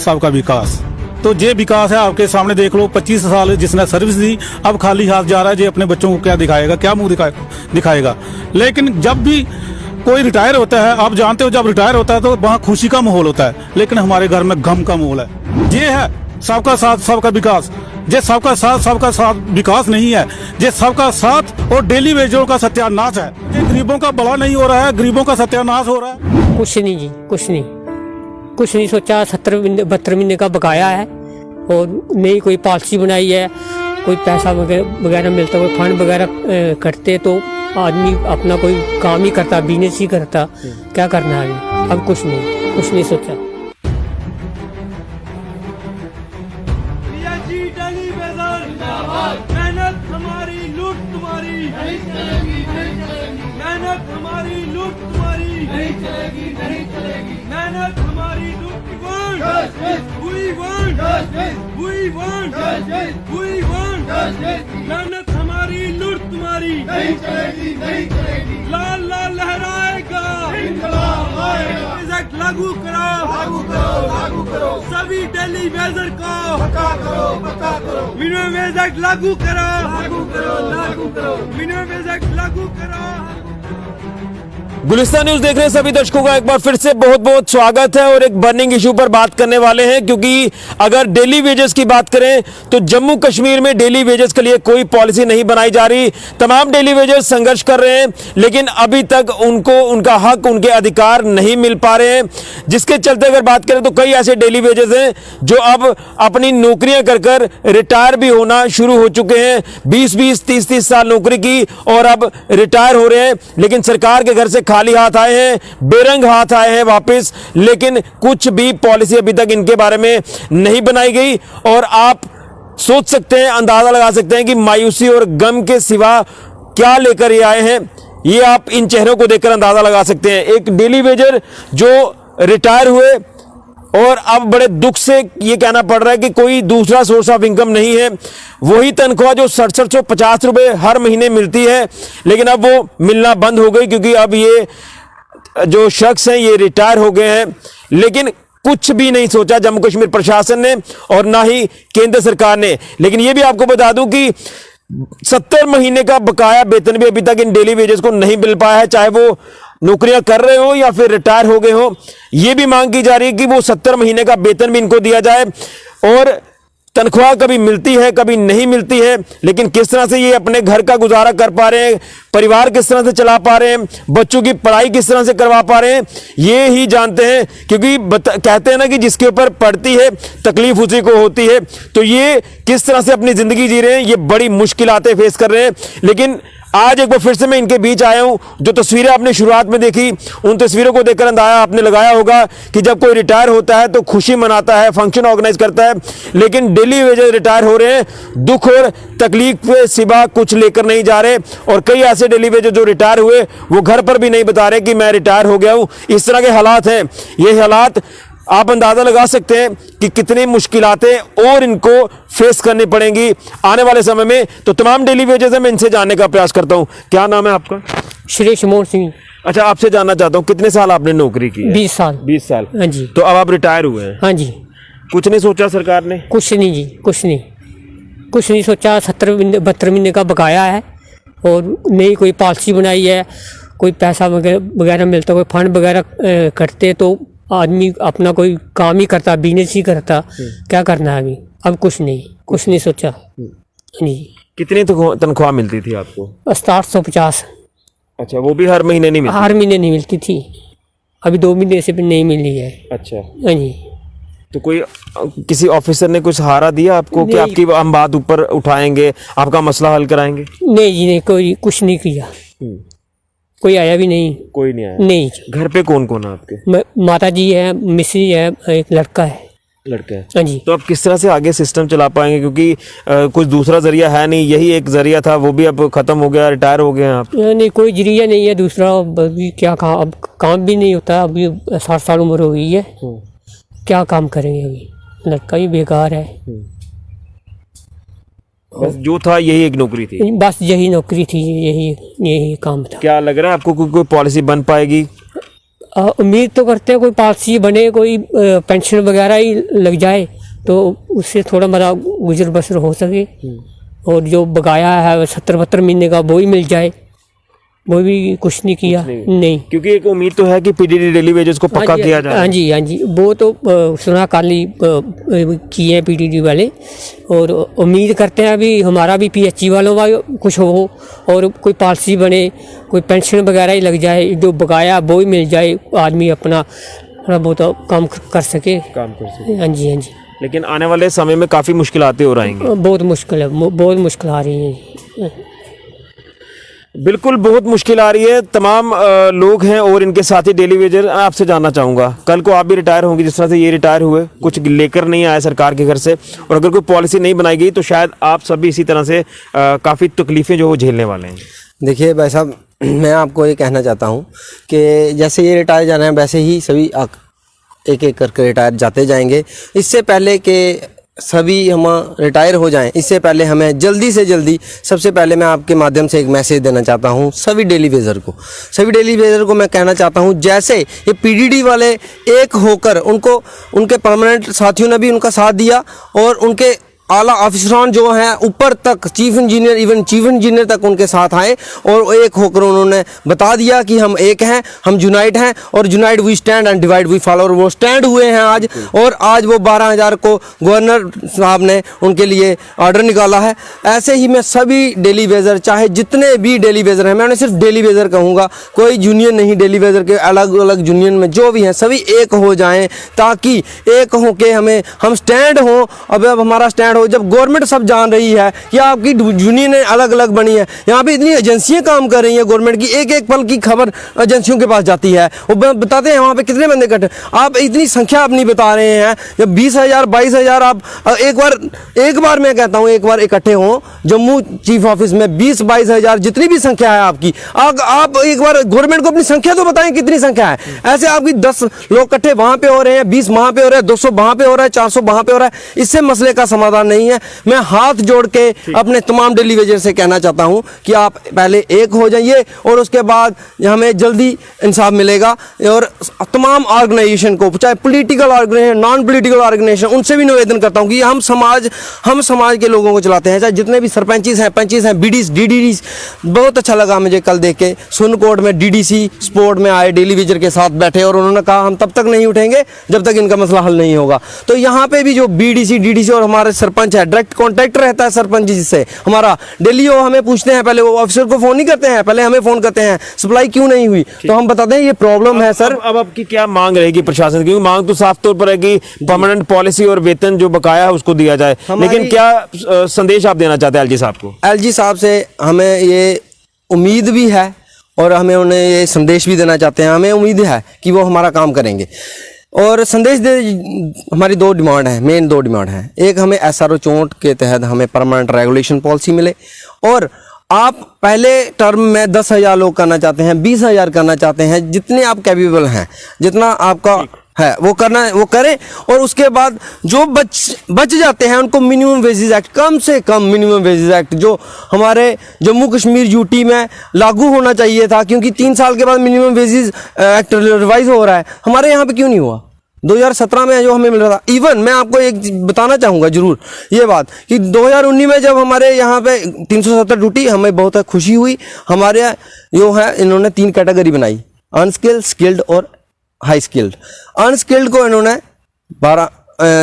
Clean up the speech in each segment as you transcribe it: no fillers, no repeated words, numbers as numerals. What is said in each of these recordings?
सबका विकास। तो ये विकास है, आपके सामने देख लो। 25 साल जिसने सर्विस दी, अब खाली हाथ जा रहा है। ये अपने बच्चों को क्या दिखाएगा, क्या मुंह दिखाएगा। लेकिन जब भी कोई रिटायर होता है, आप जानते हो जब रिटायर होता है तो वहाँ खुशी का माहौल होता है, लेकिन हमारे घर में गम का माहौल है। ये है सबका साथ सबका विकास। ये सबका साथ विकास नहीं है, ये सबका साथ और डेली वेजरों का सत्यानाश है। ये गरीबों का भला नहीं हो रहा है, गरीबों का सत्यानाश हो रहा है। कुछ नहीं जी, कुछ नहीं सोचा। 72 महीने का बकाया है और नई कोई पॉलिसी बनाई है। कोई पैसा वगैरह मिलता, कोई फंड वगैरह करते तो आदमी अपना कोई काम ही करता, बिजनेस ही करता। क्या करना है अब कुछ नहीं सोचा। मेहनत हमारी लूट तुम्हारी नहीं चलेगी, मेहनत हमारी लूट तुम्हारी नहीं चलेगी। मेहनत हमारी लूट मेहनत हमारी लूट तुम्हारी नहीं चलेगी। लाल लाल लहराएगा, प्रोजेक्ट लागू करो, सभी डेली वेजर को पक्का करो, मिनिमम वेज एक्ट लागू करो, मिनिमम वेज एक्ट लागू करो। गुलिस्तान न्यूज देख रहे हैं सभी दर्शकों का एक बार फिर से बहुत बहुत स्वागत है। और एक बर्निंग इशू पर बात करने वाले हैं, क्योंकि अगर डेली वेजेस की बात करें तो जम्मू कश्मीर में डेली वेजेस के लिए कोई पॉलिसी नहीं बनाई जा रही। तमाम डेली वेजेस संघर्ष कर रहे हैं, लेकिन अभी तक उनको उनका हक, उनके अधिकार नहीं मिल पा रहे हैं। जिसके चलते अगर बात करें तो कई ऐसे डेली वेजेस हैं जो अब अपनी नौकरियां कर रिटायर भी होना शुरू हो चुके हैं। 20-20, 30-30 साल नौकरी की और अब रिटायर हो रहे हैं, लेकिन सरकार के घर से खाली हाथ आए हैं, बेरंग हाथ आए हैं वापस। लेकिन कुछ भी पॉलिसी अभी तक इनके बारे में नहीं बनाई गई। और आप सोच सकते हैं, अंदाजा लगा सकते हैं कि मायूसी और गम के सिवा क्या लेकर ये आए हैं। ये आप इन चेहरों को देखकर अंदाजा लगा सकते हैं। एक डेली वेजर जो रिटायर हुए और अब बड़े दुख से ये कहना पड़ रहा है कि कोई दूसरा सोर्स ऑफ इनकम नहीं है। वही तनख्वाह जो 6750 रुपए हर महीने मिलती है, लेकिन अब वो मिलना बंद हो गई, क्योंकि अब ये जो शख्स हैं ये रिटायर हो गए हैं। लेकिन कुछ भी नहीं सोचा जम्मू कश्मीर प्रशासन ने और ना ही केंद्र सरकार ने। लेकिन ये भी आपको बता दूं कि 70 महीने का बकाया वेतन भी अभी तक इन डेली वेजेस को नहीं मिल पाया है, चाहे वो नौकरियां कर रहे हो या फिर रिटायर हो गए हो। यह भी मांग की जा रही है कि वो 70 महीने का वेतन भी इनको दिया जाए। और तनख्वाह कभी मिलती है, कभी नहीं मिलती है, लेकिन किस तरह से ये अपने घर का गुजारा कर पा रहे हैं, परिवार किस तरह से चला पा रहे हैं, बच्चों की पढ़ाई किस तरह से करवा पा रहे हैं, ये ही जानते हैं। क्योंकि कहते हैं ना कि जिसके ऊपर पड़ती है तकलीफ उसी को होती है। तो ये किस तरह से अपनी जिंदगी जी रहे हैं, ये बड़ी मुश्किलातें फेस कर रहे हैं। लेकिन आज एक बार फिर से मैं इनके बीच आया हूं। जो तस्वीरें आपने शुरुआत में देखी, उन तस्वीरों को देखकर अंदाजा आपने लगाया होगा कि जब कोई रिटायर होता है तो खुशी मनाता है, फंक्शन ऑर्गेनाइज करता है। लेकिन डेली वेजेस रिटायर हो रहे हैं, दुख और तकलीफ के सिवा कुछ लेकर नहीं जा रहे। और कई ऐसे डेली वेजेस जो रिटायर हुए वो घर पर भी नहीं बता रहे कि मैं रिटायर हो गया हूं। इस तरह के हालात हैं। ये हालात आप अंदाजा लगा सकते हैं कि कितनी मुश्किलातें और इनको फेस करनी पड़ेंगी आने वाले समय में। तो तमाम डेली वेजेस है, मैं इनसे जानने का प्रयास करता हूं। क्या नाम है आपका? सुरेश मोहन सिंह। अच्छा, आपसे जानना चाहता हूं कितने साल आपने नौकरी की है? 20 साल। 20 साल। हाँ जी। तो अब आप रिटायर हुए हैं? हाँ जी। कुछ नहीं सोचा सरकार ने? कुछ नहीं जी, कुछ नहीं सोचा। 72 महीने का बकाया है और नई कोई पॉलिसी बनाई है। कोई पैसा वगैरह मिलता, कोई फंड वगैरह करते तो आदमी अपना कोई काम ही करता, बिजनेस ही करता। क्या करना है अब कुछ नहीं सोचा। नहीं। कितनी तनख्वाह मिलती थी आपको? 6750। अच्छा, वो भी हर महीने नहीं मिलती? हर महीने नहीं मिलती थी, अभी 2 महीने से भी नहीं मिली है। अच्छा। हाँ जी। तो कोई किसी ऑफिसर ने कुछ सहारा दिया आपको कि आपकी हम बात ऊपर उठाएंगे, आपका मसला हल कराएंगे? नहीं जी, नहीं, कोई कुछ नहीं किया। कोई आया भी नहीं। कोई नहीं आया? नहीं। घर पे कौन कौन है आपके? माता जी है, मिस्सी है, एक लड़का है। लड़का है? हाँ जी। तो आप किस तरह से आगे सिस्टम चला पाएंगे, क्योंकि कुछ दूसरा जरिया है नहीं, यही एक जरिया था, वो भी अब खत्म हो गया, रिटायर हो गए हैं आप? नहीं, कोई जरिया नहीं है दूसरा। अभी क्या काम, अब काम भी नहीं होता। अभी 60 साल उम्र हो गई है, क्या काम करेंगे? अभी लड़का ही बेकार है। बस जो था यही एक नौकरी थी? बस यही नौकरी थी, यही काम था। क्या लग रहा है आपको कोई पॉलिसी बन पाएगी? उम्मीद तो करते हैं कोई पॉलिसी बने, कोई पेंशन वगैरह ही लग जाए तो उससे थोड़ा मेरा गुजर बसर हो सके, और जो बकाया है 70-72 महीने का वो ही मिल जाए, वो भी कुछ नहीं किया। नहीं, क्योंकि एक उम्मीद तो है कि पीडीडी डेली वेजेस को पक्का किया जाए। हाँ जी, हाँ जी, वो तो सुना काली किए हैं पीडीडी वाले, और उम्मीद करते हैं अभी हमारा भी पीएचई वालों का कुछ हो और कोई पॉलिसी बने, कोई पेंशन वगैरह ही लग जाए, जो बकाया वो ही मिल जाए, आदमी अपना थोड़ा बहुत काम कर सके। हाँ जी, हाँ जी। लेकिन आने वाले समय में काफ़ी मुश्किलातें हो रहेंगी। बहुत मुश्किल है, बहुत मुश्किल आ रही है। बिल्कुल बहुत मुश्किल आ रही है। तमाम लोग हैं और इनके साथी डेली वेजर। आपसे जानना चाहूँगा, कल को आप भी रिटायर होंगे, जिस तरह से ये रिटायर हुए, कुछ लेकर नहीं आए सरकार के घर से, और अगर कोई पॉलिसी नहीं बनाई गई तो शायद आप सब भी इसी तरह से काफ़ी तकलीफ़ें जो वो झेलने वाले हैं। देखिए भाई साहब, मैं आपको ये कहना चाहता हूँ कि जैसे ये रिटायर जाना है वैसे ही सभी एक एक करके रिटायर जाते जाएंगे। इससे पहले कि सभी हम रिटायर हो जाएं, इससे पहले हमें जल्दी से जल्दी, सबसे पहले मैं आपके माध्यम से एक मैसेज देना चाहता हूं सभी डेली वेजर को मैं कहना चाहता हूं, जैसे ये पीडीडी वाले एक होकर उनके परमानेंट साथियों ने भी उनका साथ दिया, और उनके आला अफसरान जो हैं ऊपर तक, chief engineer, even chief engineer तक उनके साथ आए और एक होकर उन्होंने बता दिया कि हम एक हैं, हम यूनाइट हैं, और unite we stand and divide we follow. और वो स्टैंड हुए हैं आज, और आज वो 12,000 को गवर्नर साहब ने उनके लिए ऑर्डर निकाला है। ऐसे ही मैं सभी डेली वेजर, चाहे जितने भी डेली वेजर हैं, मैं उन्हें सिर्फ डेली वेजर कहूँगा, कोई यूनियन नहीं, डेली वेजर के अलग अलग यूनियन में जो भी हैं सभी एक हो जाएँ, ताकि एक हो के हम स्टैंड हों। अब हमारा स्टैंड हो, जब गवर्नमेंट सब जान रही है कि आपकी यूनियनें अलग अलग बनी है, यहाँ पे इतनी एजेंसियां काम कर रही हैं गवर्नमेंट की, एक एक पल की खबर एजेंसियों के पास जाती है, वो बताते हैं वहाँ पे कितने बंदे इकट्ठे। आप इतनी संख्या आप नहीं बता रहे हैं, जब 20,000 22,000 आप एक बार मैं कहता हूँ एक बार इकट्ठे हों जम्मू चीफ ऑफिस में, 20-22,000 जितनी भी संख्या है आपकी, आप एक बार गवर्नमेंट को अपनी संख्या तो बताएं कितनी संख्या है। ऐसे आपकी 10 लोग इकट्ठे वहाँ पे हो रहे हैं, 20 वहाँ पे हो रहे हैं, 200 वहाँ पे हो रहा है, 400 वहाँ पे हो रहा है, इससे मसले का समाधान नहीं है। मैं हाथ जोड़ के अपने तमाम डेली वेजर से कहना चाहता हूं कि आप पहले एक हो जाइए, और उसके बाद हमें जल्दी इंसाफ मिलेगा। और तमाम ऑर्गेनाइजेशन को, चाहे political organization, non political organization, उनसे भी निवेदन करता हूं कि हम समाज के लोगों को चलाते हैं, चाहे जितने भी सरपंचीज हैं, पंचीज हैं, बीडीस, डीडीस। बहुत अच्छा लगा मुझे कल देख के, सुनकोट में डीडीसी स्पोर्ट में आए, डेली वेजर के साथ बैठे, और उन्होंने कहा हम तब तक नहीं उठेंगे जब तक इनका मसला हल नहीं होगा। तो यहाँ पे भी जो बीडीसी, डीडीसी और हमारे सरपंच है, डायरेक्ट कांटेक्ट रहता है सरपंच जी से हमारा डेली। वो हमें पूछते हैं, पहले वो ऑफिसर को फोन नहीं करते हैं, पहले हमें फोन करते हैं, सप्लाई क्यों नहीं हुई, तो हम बताते हैं ये प्रॉब्लम है सर। अब आपकी क्या मांग रहेगी प्रशासन की? क्योंकि मांग तो साफ तौर पर है कि परमानेंट पॉलिसी और वेतन जो बकाया है उसको दिया जाए, लेकिन क्या संदेश आप देना चाहते हैं एलजी साहब को? एलजी साहब से हमें ये उम्मीद भी है, और हमें उन्हें ये संदेश भी देना चाहते हैं, हमें उम्मीद है कि वो हमारा काम करेंगे। और संदेश दे, हमारी 2 डिमांड है, मेन 2 डिमांड है। एक, हमें SRO 64 के तहत हमें परमानेंट रेगुलेशन पॉलिसी मिले, और आप पहले टर्म में 10,000 लोग करना चाहते हैं, 20,000 करना चाहते हैं, जितने आप कैपेबल हैं, जितना आपका है वो करें, और उसके बाद जो बच जाते हैं उनको मिनिमम वेजेस एक्ट, कम से कम मिनिमम वेजेस एक्ट जो हमारे जम्मू कश्मीर यूटी में लागू होना चाहिए था, क्योंकि 3 साल के बाद मिनिमम वेजेस एक्ट रिवाइज हो रहा है, हमारे यहाँ पे क्यों नहीं हुआ? 2017 में जो हमें मिल रहा था। इवन मैं आपको एक बताना चाहूँगा जरूर ये बात कि 2019 में जब हमारे यहाँ पे 370 ड्यूटी, हमें बहुत खुशी हुई। हमारे जो है इन्होंने 3 कैटेगरी बनाई, अनस्किल्ड, स्किल्ड और हाई स्किल्ड। अनस्किल्ड को इन्होंने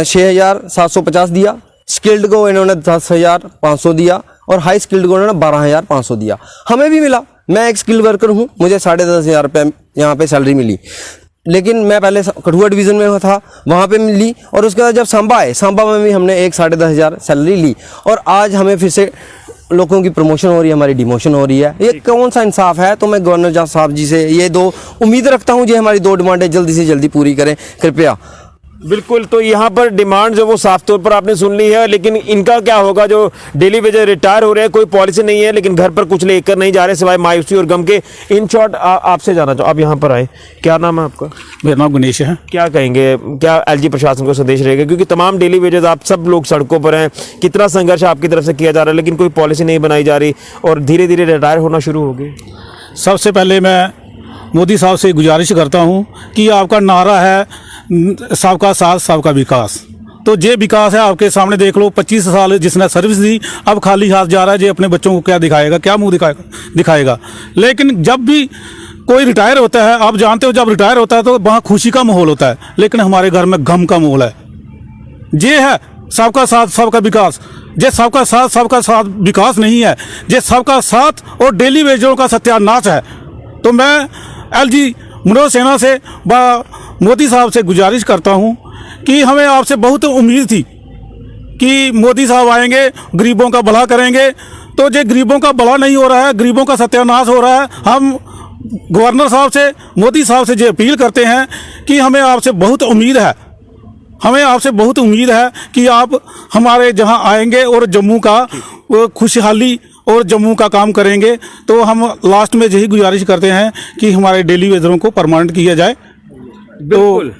6,750 दिया, स्किल्ड को इन्होंने 10,500 दिया, और हाई स्किल्ड को इन्होंने 12,500 दिया। हमें भी मिला, मैं एक स्किल्ड वर्कर हूँ, मुझे 10,500 रुपये यहाँ पे सैलरी मिली, लेकिन मैं पहले कठुआ डिवीज़न में था, वहाँ पे मिली, और उसके बाद जब सांबा आए, सांबा में भी हमने 10,500 सैलरी ली, और आज हमें फिर से लोगों की प्रमोशन हो रही है, हमारी डिमोशन हो रही है। ये कौन सा इंसाफ है? तो मैं गवर्नर साहब जी से ये 2 उम्मीद रखता हूँ, जो हमारी 2 डिमांडें जल्दी से जल्दी पूरी करें कृपया। बिल्कुल, तो यहाँ पर डिमांड जो वो साफ तौर पर आपने सुन ली है, लेकिन इनका क्या होगा? जो डेली वेजर रिटायर हो रहे हैं, कोई पॉलिसी नहीं है, लेकिन घर पर कुछ लेकर नहीं जा रहे सिवाय मायूसी और गम के। इन शॉर्ट आपसे जाना चाहूँ, आप यहाँ पर आए, क्या नाम है आपका? मेरा नाम गणेश है। क्या कहेंगे, क्या एलजी प्रशासन को संदेश रहेगा? क्योंकि तमाम डेली वेजर्स, आप सब लोग सड़कों पर हैं, कितना संघर्ष आपकी तरफ से किया जा रहा है, लेकिन कोई पॉलिसी नहीं बनाई जा रही, और धीरे धीरे रिटायर होना शुरू हो गई। सबसे पहले मैं मोदी साहब से गुजारिश करता हूं कि आपका नारा है सबका साथ सबका विकास, तो ये विकास है आपके सामने देख लो। 25 साल जिसने सर्विस दी अब खाली हाथ जा रहा है, ये अपने बच्चों को क्या दिखाएगा, क्या मुंह दिखाएगा। लेकिन जब भी कोई रिटायर होता है, आप जानते हो जब रिटायर होता है तो वहाँ खुशी का माहौल होता है, लेकिन हमारे घर में गम का माहौल है। ये है सबका साथ सबका विकास। ये सबका साथ विकास नहीं है, ये सबका साथ और डेली वेजरों का सत्यानाश है। तो मैं एलजी मनोज सिन्हा से व मोदी साहब से गुजारिश करता हूँ कि हमें आपसे बहुत उम्मीद थी कि मोदी साहब आएंगे, गरीबों का भला करेंगे, तो ये गरीबों का भला नहीं हो रहा है, गरीबों का सत्यानाश हो रहा है। हम गवर्नर साहब से, मोदी साहब से ये अपील करते हैं कि हमें आपसे बहुत उम्मीद है, हमें आपसे बहुत उम्मीद है कि आप हमारे जहां आएंगे और जम्मू का खुशहाली और जम्मू का काम करेंगे। तो हम लास्ट में यही गुजारिश करते हैं कि हमारे डेली वेजरों को परमानेंट किया जाए। बिल्कुल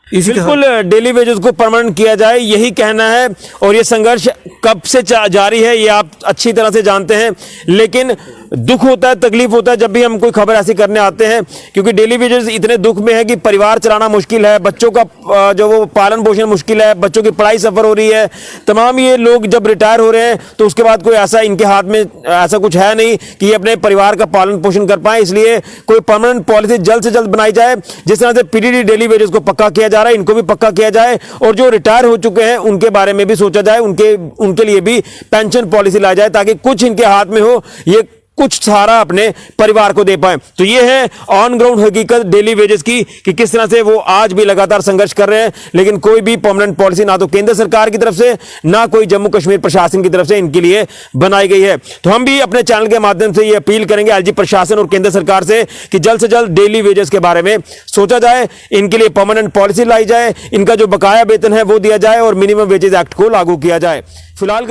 बिल्कुल डेली वेजेस को परमानेंट किया जाए, यही कहना है। और ये संघर्ष कब से जारी है ये आप अच्छी तरह से जानते हैं, लेकिन दुख होता है, तकलीफ होता है जब भी हम कोई खबर ऐसी करने आते हैं, क्योंकि डेली वेजेस इतने दुख में है कि परिवार चलाना मुश्किल है, बच्चों का जो वो पालन पोषण मुश्किल है, बच्चों की पढ़ाई सफर हो रही है। तमाम ये लोग जब रिटायर हो रहे हैं तो उसके बाद कोई ऐसा इनके हाथ में ऐसा कुछ है नहीं कि ये अपने परिवार का पालन पोषण कर पाए, इसलिए कोई परमानेंट पॉलिसी जल्द से जल्द बनाई जाए। जिस तरह से पीडीडी डेली वेजेस को पक्का किया जा रहा है, इनको भी पक्का किया जाए, और जो रिटायर हो चुके हैं उनके बारे में भी सोचा जाए, उनके लिए भी पेंशन पॉलिसी लाई जाए, ताकि कुछ इनके हाथ में हो, ये कुछ सहारा अपने परिवार को दे पाए। तो ये है ऑन ग्राउंड हकीकत डेली वेजेस की, कि किस तरह से वो आज भी लगातार संघर्ष कर रहे हैं, लेकिन कोई भी परमानेंट पॉलिसी ना तो केंद्र सरकार की तरफ से, ना कोई जम्मू कश्मीर प्रशासन की तरफ से इनके लिए बनाई गई है। तो हम भी अपने चैनल के माध्यम से ये अपील करेंगे एलजी प्रशासन और केंद्र सरकार से कि जल्द से जल्द डेली वेजेस के बारे में सोचा जाए, इनके लिए परमानेंट पॉलिसी लाई जाए, इनका जो बकाया वेतन है वो दिया जाए और मिनिमम वेजेस एक्ट को लागू किया जाए। फिलहाल